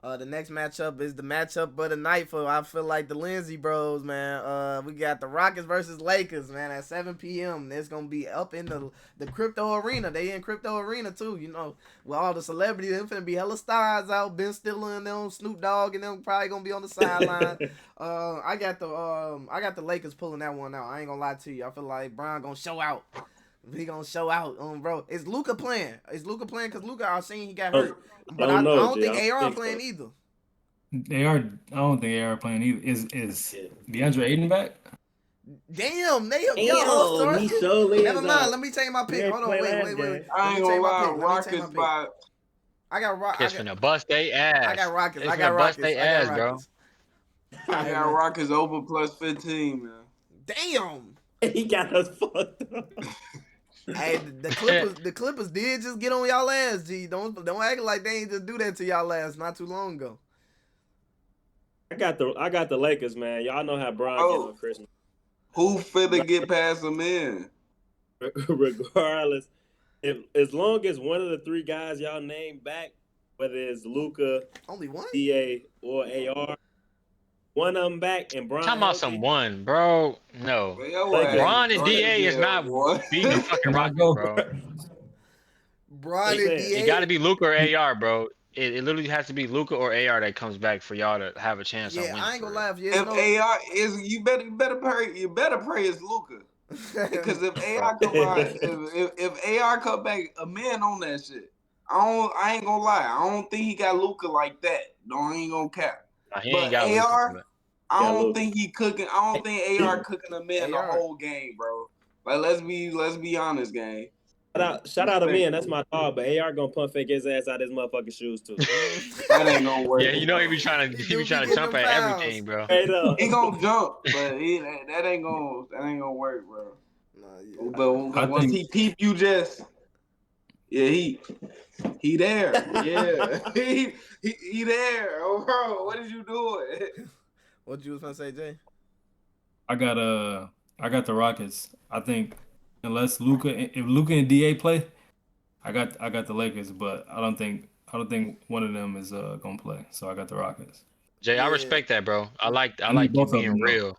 The next matchup is the matchup of the night for I feel like the Lindsay Bros, man. We got the Rockets versus Lakers, man, at 7 p.m. It's gonna be up in the crypto arena. They in crypto arena too, you know, with all the celebrities. There's finna be hella stars out. Ben Stiller and them, Snoop Dogg and them probably gonna be on the sideline. I got the Lakers pulling that one out. I ain't gonna lie to you. I feel like Bron gonna show out. He gonna show out, bro. Is Luka playing? Because Luka, I seen he got hurt, but I don't think AR playing either. I don't think AR playing either. Is DeAndre Ayton back? Damn, He surely Never mind. Let me change my pick. Hold on, wait. I ain't gonna lie, Rockets by. I got Rockets. It's finna bust they ass. I got Rockets. It's I got finna bust Rockets. they I got ass, bro. Rockets. I got Rockets over plus 15, man. Damn. He got us fucked up. Hey, the Clippers did just get on y'all ass, G. Don't act like they ain't just do that to y'all ass not too long ago. I got the Lakers, man. Y'all know how Bron get on Christmas. Who finna get past them in? Regardless, as long as one of the three guys y'all name back, whether it's Luka, Only one? DA, or AR, one of them back and Bron Talking about someone, bro. No. Bron and DA is not beating the fucking Rockets, bro. Bron and DA? It got to be Luka or AR, bro. It literally has to be Luka or AR that comes back for y'all to have a chance on winning. I ain't gonna lie. If AR is, you better pray it's Luka. Because if AR come out, if AR come back, a man on that shit. I ain't gonna lie. I don't think he got Luka like that. No, I ain't gonna cap. Nah, he but ain't got AR, Luka. I don't think he cooking. I don't think AR cooking a man the whole game, bro. Like let's be honest, gang. Shout out to me, and that's my dog. But AR gonna pump fake his ass out his motherfucking shoes too. That ain't gonna work. Yeah, you know he be trying to jump at everything, bro. He gonna jump, but that ain't gonna work, bro. Nah, yeah. But once he peep you, just he there. Yeah, he there. Oh, bro, what did you doing? What you was gonna say, Jay? I got the Rockets. I think if Luka and DA play, I got the Lakers, but I don't think one of them is gonna play. So I got the Rockets. Jay, I respect that, bro. I like you being real.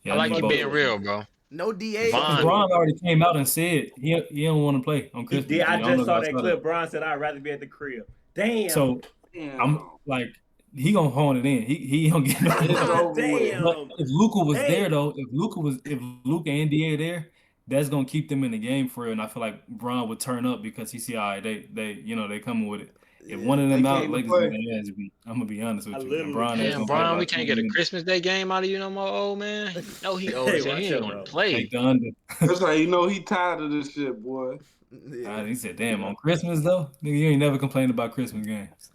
Yeah, I like you being real, bro. No DA. Bron already came out and said he don't want to play on Christmas. I just saw that clip. Bron said I'd rather be at the crib. Damn. So I'm like, he gonna hone it in. He don't get no. Damn. But if Luka was there though, if Luka and DA are there, that's gonna keep them in the game for real. And I feel like Bron would turn up because he see, all right, they coming with it. If one of them out, Lakers I'm gonna be honest with you. Bron, we can't get a Christmas Day game out of you no more, old man. No, he old. He ain't gonna play. That's how you know he tired of this shit, boy. He said, "Damn, on Christmas though, nigga, you ain't never complained about Christmas games."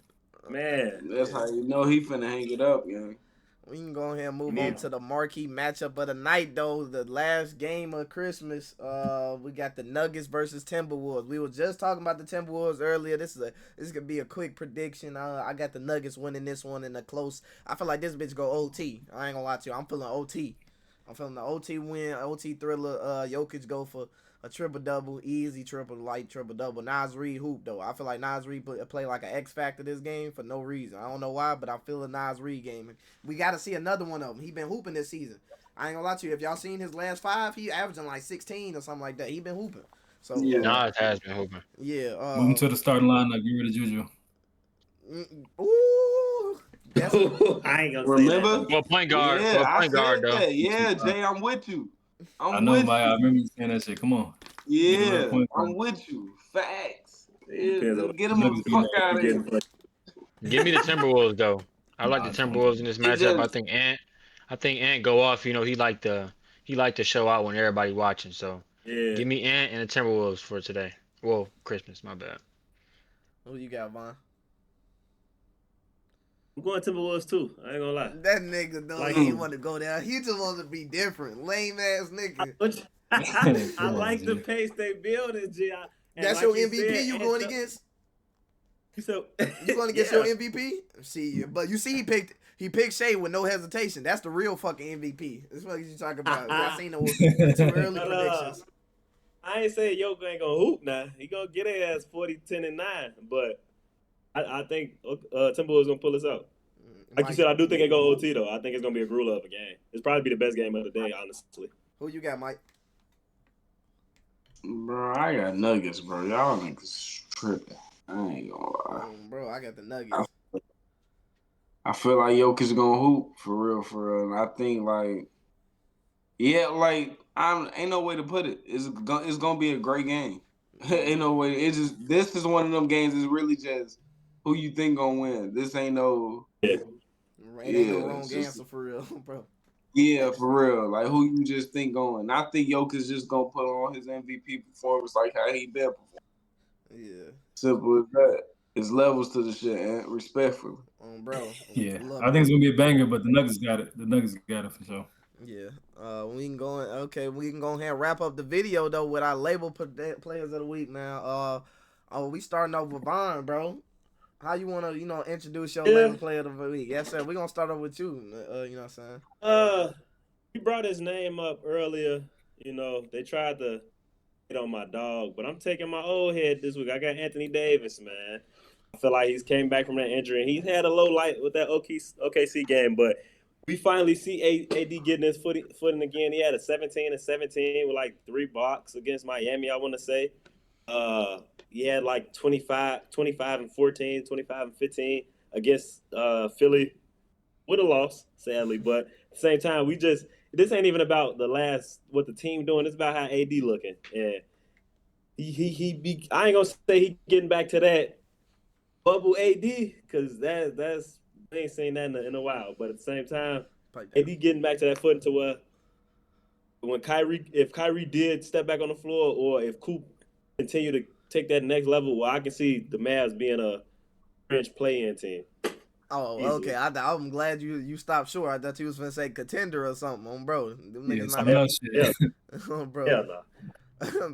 Man, that's how you know he finna hang it up, gang. We can go ahead and move on to the marquee matchup of the night, though. The last game of Christmas. We got the Nuggets versus Timberwolves. We were just talking about the Timberwolves earlier. This could be a quick prediction. I got the Nuggets winning this one in a close. I feel like this bitch go OT. I ain't gonna lie to you. I'm feeling OT. I'm feeling the OT win, OT thriller. Jokic go for a triple-double, easy light triple-double. Naz Reid hoop, though. I feel like Naz Reid play like an X factor this game for no reason. I don't know why, but I feel a Naz Reid game. We got to see another one of them. He been hooping this season. I ain't gonna lie to you. If y'all seen his last 5, he averaging like 16 or something like that. He been hooping. So Naz has been hooping. Yeah. Moving to the starting lineup. Get rid of Juju. Ooh. I ain't gonna remember. Say that. Well, point guard. Though. Yeah, Jay, I'm with you. I remember you saying that shit. Come on. Yeah, I'm with you. Facts. Get him the fuck out of here. Give me the Timberwolves, though. I like the Timberwolves in this It matchup. just I think Ant go off. You know, he like to show out when everybody watching. So Yeah. give me Ant and the Timberwolves for today. Well, Christmas, my bad. Who you got, Von? I'm going Timberwolves too. I ain't gonna lie. That nigga don't Like- even want to go down. He just wants to be different. Lame ass nigga. I like the pace they building, G. That's like your you MVP said, you Ant going the- against? So You going against your MVP? See, but you see he picked Shea with no hesitation. That's the real fucking MVP. That's what you talking about. I seen the two early But, predictions. I ain't saying Yoke ain't gonna hoop now. He gonna get his ass 40, 10, and 9. But I think Timberwolves gonna pull us out. Like you said, I do think it go OT though. I think it's gonna be a gruel of a game. It's probably be the best game of the day, honestly. Who you got, Mike? bro, I got Nuggets, bro. Y'all niggas tripping. I ain't gonna lie. Bro, I got the Nuggets. I feel like Jokic gonna hoop for real. And I think like, yeah, like ain't no way to put it. It's gonna be a great game. Ain't no way. It's just this is one of them games. It's really just who you think gonna win. This ain't no. Yeah. It ain't no Yeah, wrong it's just- answer for real, bro. Yeah, for real. Like who you just think going. I think Jokic just gonna put on his MVP performance like how he been performing. Yeah. Simple as that. It's levels to the shit, and respectfully. Bro. Yeah, I think it's gonna be a banger, but the Nuggets got it. The Nuggets got it for sure. Yeah. We can go ahead and wrap up the video though with our label players of the week, man. We starting off with Vaughn, bro. How you wanna, introduce your label player of the week? Yes, sir. We're gonna start off with you. You know what I'm saying? He brought his name up earlier. You know, they tried to hit on my dog, but I'm taking my old head this week. I got Anthony Davis, man. I feel like he's came back from that injury, and he's had a low light with that OKC game, but we finally see AD getting his footing again. He had a 17 and 17 with like 3 blocks against Miami, I want to say. He had like 25 and 14, 25 and 15 against Philly with a loss, sadly. But at the same time, this ain't even about what the team doing. It's about how AD looking. And I ain't gonna say he getting back to that bubble AD because that's I ain't seen that in a while. But at the same time, AD getting back to that footing to where if Kyrie did step back on the floor, or if Coop continue to take that next level, well, I can see the Mavs being a bench play-in team. Oh, Easily. okay. I'm glad you stopped short. I thought you was gonna say contender or something, bro. Them niggas Yeah, bro. Yeah,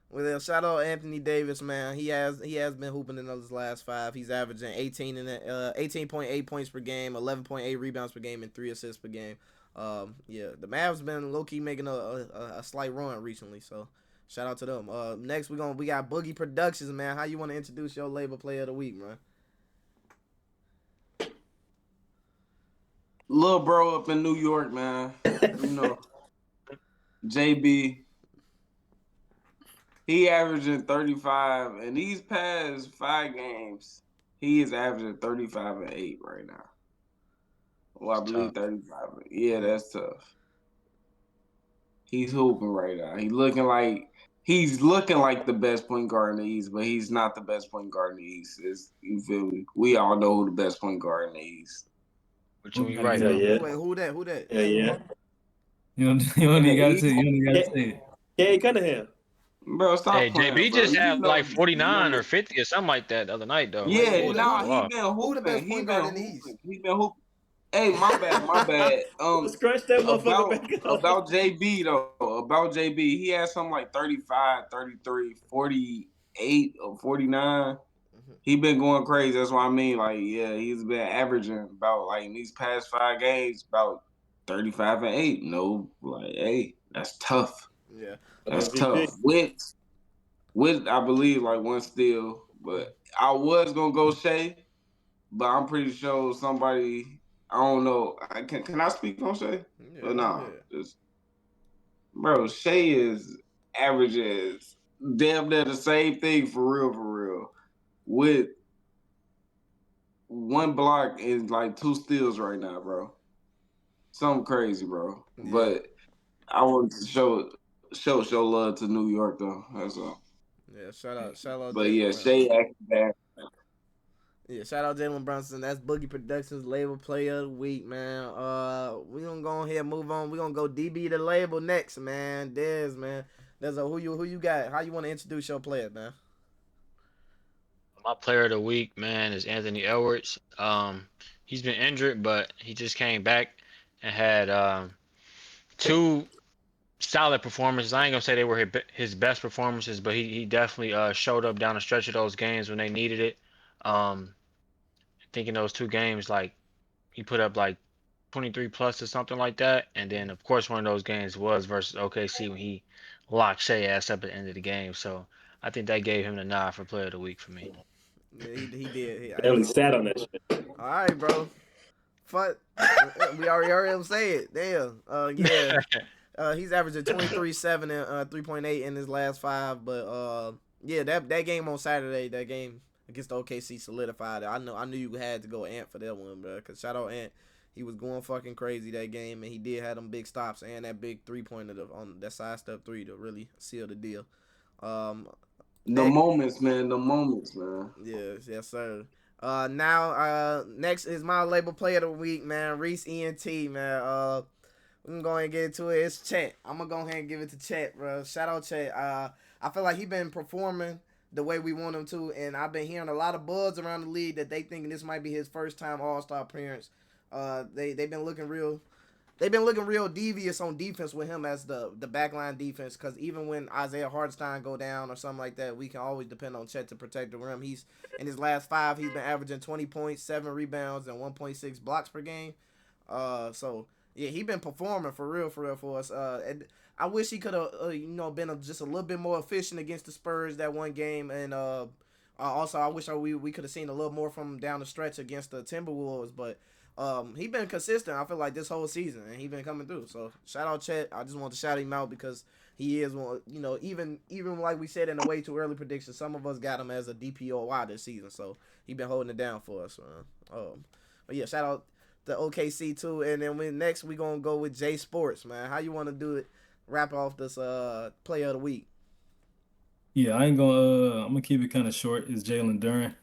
Well, shout out Anthony Davis, man. He has been hooping in those last 5. He's averaging 18.8 points per game, 11.8 rebounds per game, and 3 assists per game. Yeah, the Mavs been low key making a slight run recently, so shout out to them. Next we got Boogie Productions, man. How you want to introduce your label player of the week, man? Little bro up in New York, man. You know, JB. He averaging 35, and these past 5 games, he is averaging 35 and 8 right now. Well, I believe 35. Yeah, that's tough. He's hooping right now. He's looking like the best point guard in the East, but he's not the best point guard in the East. You feel me? We all know who the best point guard in the East. Which one you right Yeah, now? yeah. Wait, who that? Yeah. You don't even gotta say it. Hey, Cunningham. Bro, stop Hey, playing, JB bro. just You had know- like 49 you or know- 50 or something like that the other night, though. Yeah, who he been Who the best hooping. point guard in the East? He been hooping. Hey, my bad. Scratch that motherfucker back up. About JB though, about JB, he had something like 35, 33, 48 or 49. He been going crazy. That's what I mean. Like, yeah, he's been averaging about like in these past 5 games about 35 and 8. No, like, hey, that's tough. Yeah. That's MVP. tough. With I believe like 1 steal, but I was gonna go Shea, but I'm pretty sure somebody. I don't know. Can I speak on Shea? Yeah, Or no? yeah. Bro, Shea is averages damn near the same thing for real. With 1 block and like 2 steals right now, bro. Something crazy, bro. Yeah. But I want to show love to New York though. That's all. Yeah, shout out. But yeah, Shea acting bad. Yeah, shout out Jalen Brunson. That's Boogie Productions Label Player of the Week, man. We gonna go ahead and move on. We gonna go DB the label next, man. Dez, man. There's a who you got? How you want to introduce your player, man? My player of the week, man, is Anthony Edwards. He's been injured, but he just came back and had two solid performances. I ain't gonna say they were his best performances, but he definitely showed up down the stretch of those games when they needed it. Um, I think in those two games, like he put up like 23 plus or something like that, and then of course one of those games was versus OKC when he locked Shea ass up at the end of the game. So I think that gave him the nod for player of the week for me. Yeah, he did. Barely sat on that shit. All right, bro. Fuck. We already heard him say it. Damn. Yeah. He's averaging 23-7 and 3.8 in his last 5. But yeah, that game on Saturday, that game against the OKC solidified it. I knew you had to go Ant for that one, bro. Cause shout out Ant, he was going fucking crazy that game, and he did have them big stops and that big 3-pointer on that sidestep 3 to really seal the deal. The moments, man. The moments, man. Yes, sir. Next is my label player of the week, man. Reese ENT, man. We can go ahead and get into it. It's Chet. I'm gonna go ahead and give it to Chet, bro. Shout out Chet. I feel like he been performing the way we want him to, and I've been hearing a lot of buzz around the league that they thinking this might be his first time All-Star appearance. They've been looking real. They've been looking real devious on defense with him as the backline defense, because even when Isaiah Hartenstein go down or something like that, we can always depend on Chet to protect the rim. He's in his last 5, he's been averaging 20 points, 7 rebounds, and 1.6 blocks per game. So yeah, he been performing for real for us. And I wish he could have been just a little bit more efficient against the Spurs that one game, and also I wish we could have seen a little more from him down the stretch against the Timberwolves, but. He been consistent, I feel like, this whole season, and he been coming through. So shout out Chet. I just want to shout him out because he is one. Even like we said in the way too early prediction, some of us got him as a DPOY this season. So he been holding it down for us, man. But yeah, shout out to OKC too. And then next we gonna go with J Sports, man. How you want to do it? Wrap off this player of the week. Yeah, I ain't gonna. I'm gonna keep it kind of short. It's Jalen Duren.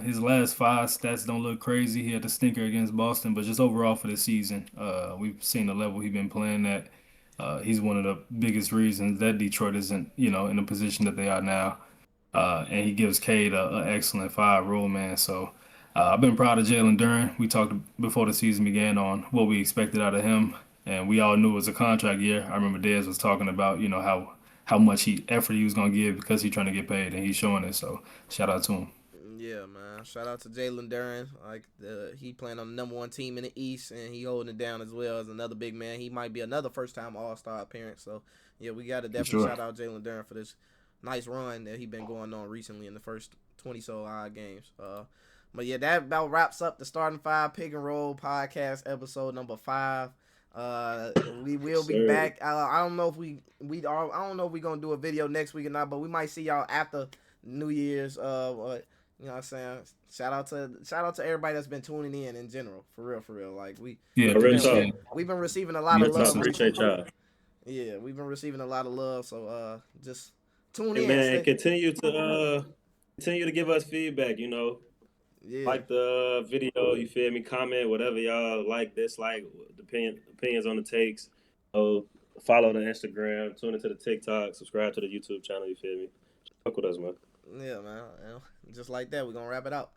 His last 5 stats don't look crazy. He had the stinker against Boston, but just overall for the season, we've seen the level he's been playing at. He's one of the biggest reasons that Detroit isn't, in the position that they are now. And he gives Cade an excellent 5 role, man. So I've been proud of Jalen Duren. We talked before the season began on what we expected out of him, and we all knew it was a contract year. I remember Dez was talking about, how much effort he was gonna give because he's trying to get paid, and he's showing it. So shout out to him. Yeah, man. Shout out to Jalen Duren. Like he playing on the #1 team in the East, and he holding it down as well as another big man. He might be another first-time All-Star appearance. So yeah, we got to definitely shout out Jalen Duren for this nice run that he been going on recently in the first 20 so odd games. But yeah, that about wraps up the Starting 5 Pick and Roll podcast episode number 5. We will be back. I don't know if I don't know if we're gonna do a video next week or not, but we might see y'all after New Year's. You know what I'm saying? Shout out to everybody that's been tuning in general. For real. Like we've been receiving a lot of love. Appreciate y'all. Yeah, we've been receiving a lot of love. So just tune in. Man, continue to give us feedback, Yeah. Like the video, you feel me? Comment, whatever y'all like, dislike, opinions on the takes. Follow the Instagram, tune into the TikTok, subscribe to the YouTube channel, you feel me? Fuck with us, man. Yeah, man. Just like that, we're gonna wrap it out.